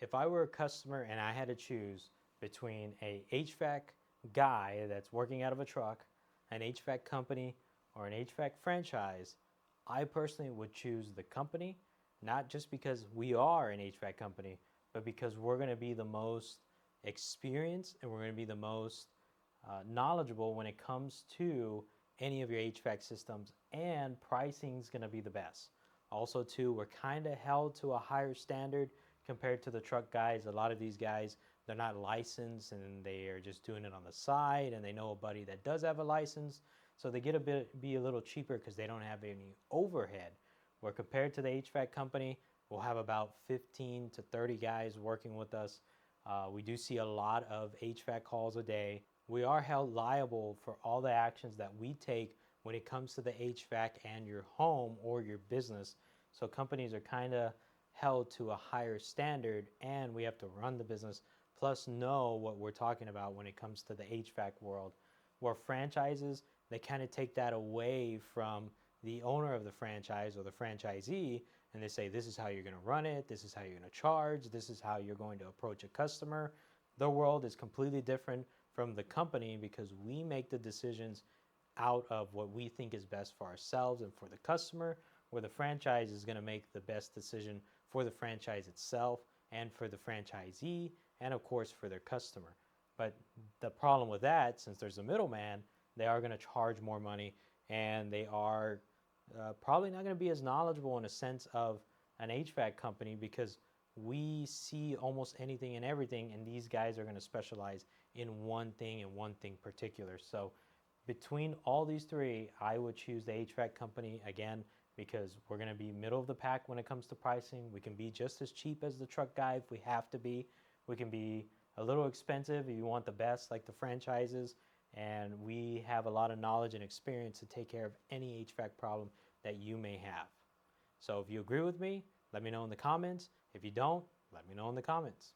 If I were a customer and I had to choose between a HVAC guy that's working out of a truck, an HVAC company, or an HVAC franchise, I personally would choose the company, not just because we are an HVAC company, but because we're going to be the most experienced and we're going to be the most knowledgeable when it comes to any of your HVAC systems, and pricing is going to be the best. Also, too, we're kind of held to a higher standard compared to the truck guys. A lot of these guys, they're not licensed and they are just doing it on the side, and they know a buddy that does have a license, so they be a little cheaper because they don't have any overhead. Where compared to the HVAC company, we'll have about 15 to 30 guys working with us. We do see a lot of HVAC calls a day. We are held liable for all the actions that we take when it comes to the HVAC and your home or your business. So companies are kind of held to a higher standard, and we have to run the business plus know what we're talking about when it comes to the HVAC world. Where franchises, they kind of take that away from the owner of the franchise or the franchisee, and they say, this is how you're going to run it, this is how you're going to charge, this is how you're going to approach a customer. The world is completely different from the company because we make the decisions out of what we think is best for ourselves and for the customer, where the franchise is going to make the best decision for the franchise itself and for the franchisee, and of course for their customer. But the problem with that, since there's a middleman, they are going to charge more money, and they are probably not going to be as knowledgeable in a sense of an HVAC company, because we see almost anything and everything, and these guys are going to specialize in one thing and one thing particular. So between all these three, I would choose the HVAC company again, because we're going to be middle of the pack when it comes to pricing. We can be just as cheap as the truck guy if we have to be. We can be a little expensive if you want the best, like the franchises. And we have a lot of knowledge and experience to take care of any HVAC problem that you may have. So if you agree with me, let me know in the comments. If you don't, let me know in the comments.